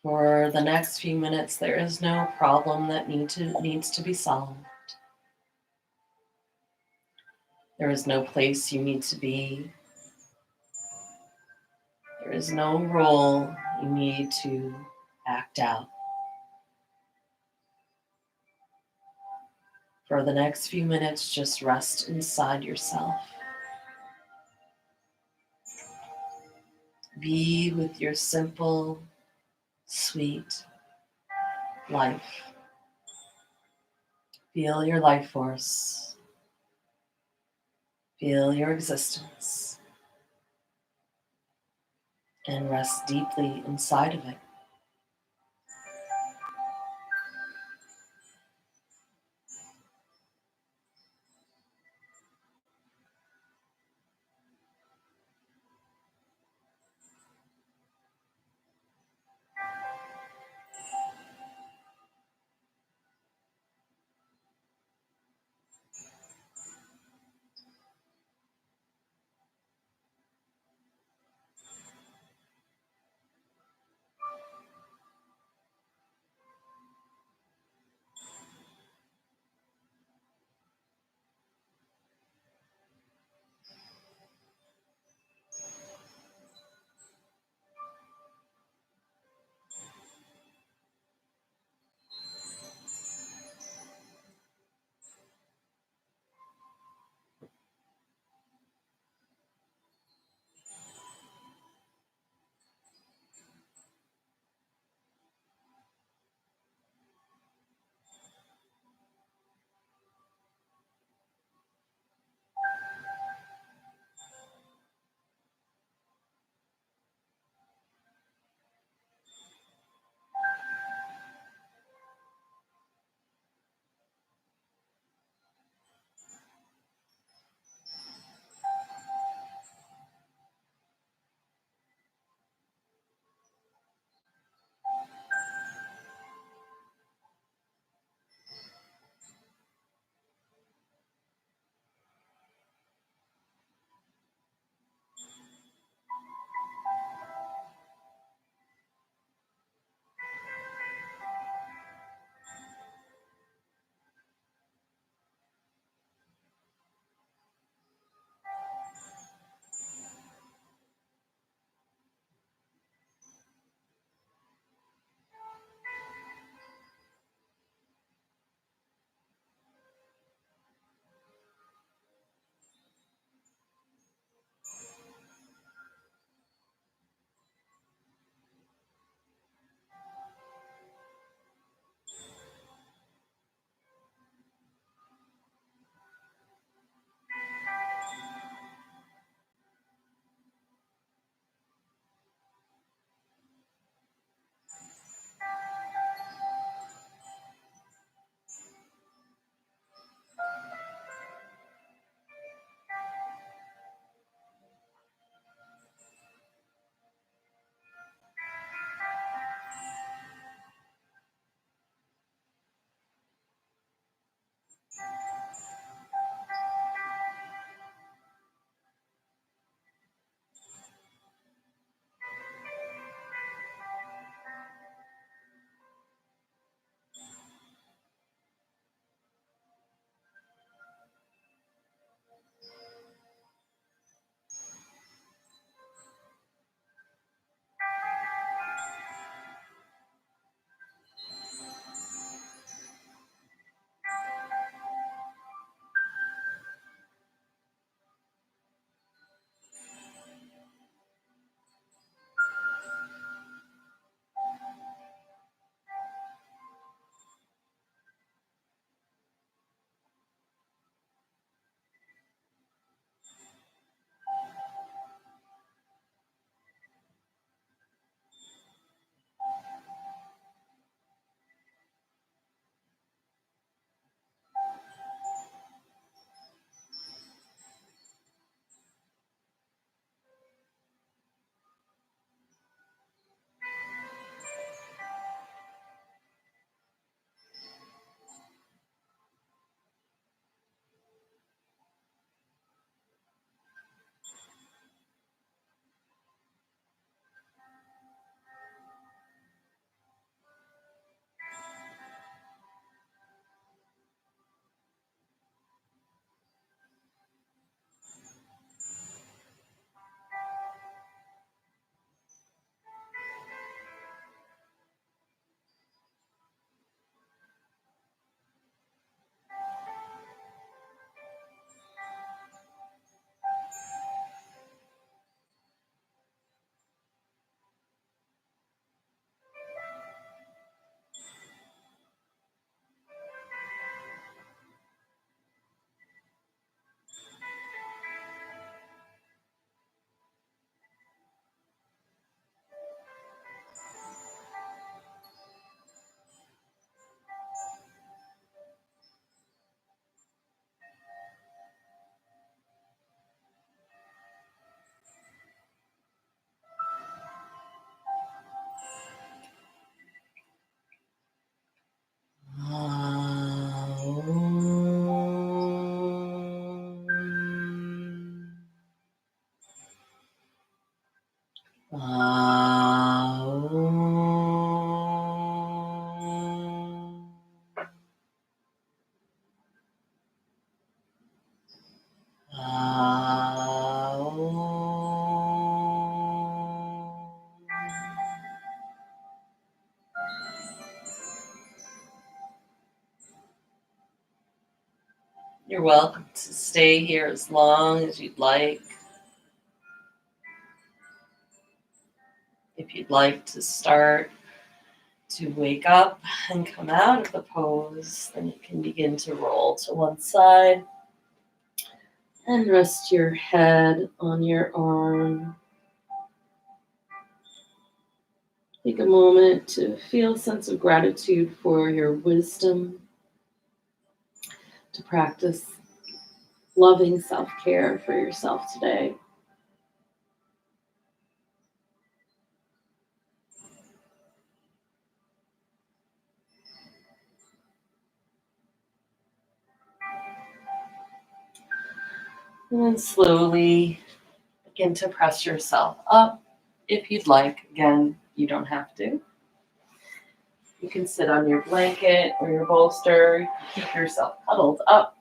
For the next few minutes, there is no problem that needs to be solved. There is no place you need to be. There is no role you need to act out. For the next few minutes, just rest inside yourself. Be with your simple, sweet life. Feel your life force. Feel your existence. And rest deeply inside of it. You're welcome to stay here as long as you'd like. If you'd like to start to wake up and come out of the pose, then you can begin to roll to one side and rest your head on your arm. Take a moment to feel a sense of gratitude for your wisdom, to practice loving self-care for yourself today. And then slowly begin to press yourself up if you'd like. Again, you don't have to. You can sit on your blanket or your bolster. Keep yourself huddled up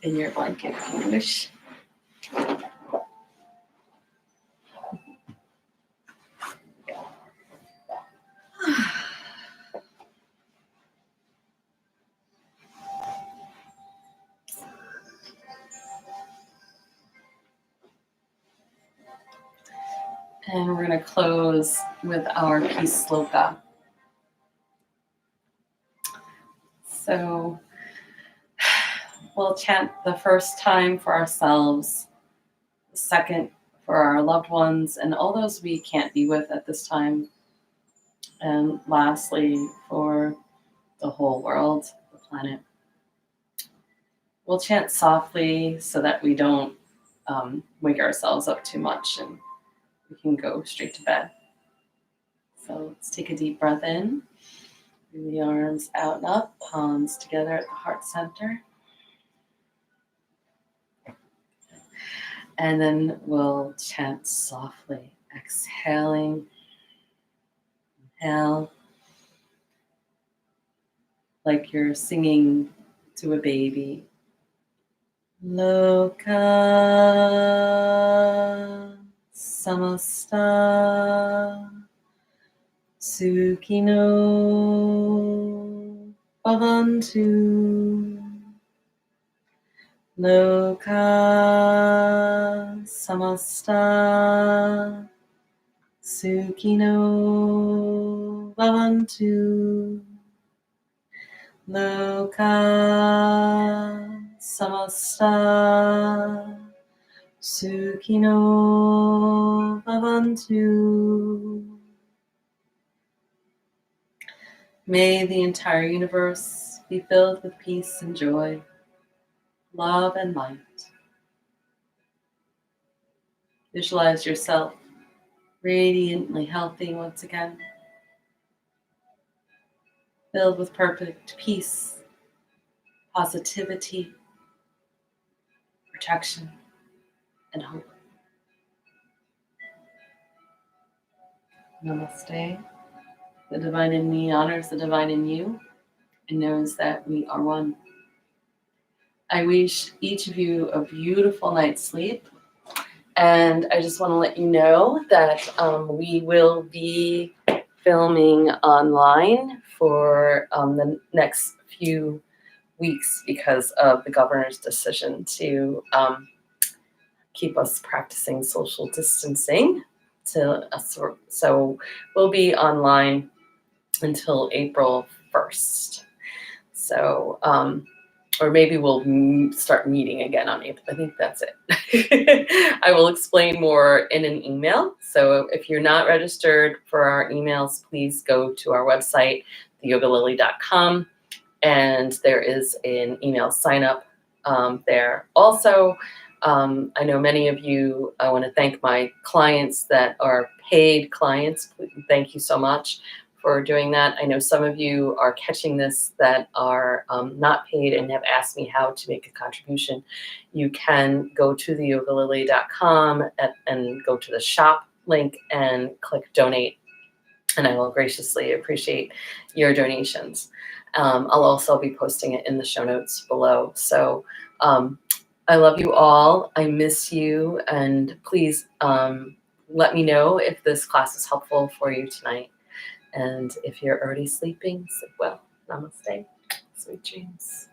in your blanket if you wish. And we're going to close with our peace sloka. So we'll chant the first time for ourselves, the second for our loved ones and all those we can't be with at this time, and lastly for the whole world, the planet. We'll chant softly so that we don't wake ourselves up too much and we can go straight to bed. So let's take a deep breath in. Bring the arms out and up, palms together at the heart center. And then we'll chant softly, exhaling. Inhale, like you're singing to a baby. Loka samasta Sukhino bhavantu. Loka samasta Sukhino bhavantu. Loka samasta Sukhino bhavantu. May the entire universe be filled with peace and joy, love and light. Visualize yourself radiantly healthy once again, filled with perfect peace, positivity, protection, and hope. Namaste. The divine in me honors the divine in you and knows that we are one. I wish each of you a beautiful night's sleep. And I just want to let you know that we will be filming online for the next few weeks because of the governor's decision to keep us practicing social distancing. So we'll be online until April 1st. So, or maybe we'll start meeting again on April. I think that's it. I will explain more in an email. So if you're not registered for our emails, please go to our website, theyogalily.com, and there is an email sign up there. Also, I know many of you, I want to thank my clients that are paid clients. Thank you so much for doing that. I know some of you are catching this that are not paid and have asked me how to make a contribution. You can go to theyogalily.com and go to the shop link and click donate, and I will graciously appreciate your donations. I'll also be posting it in the show notes below. So I love you all. I miss you. And please let me know if this class is helpful for you tonight. And if you're already sleeping, sleep well. Namaste. Sweet dreams.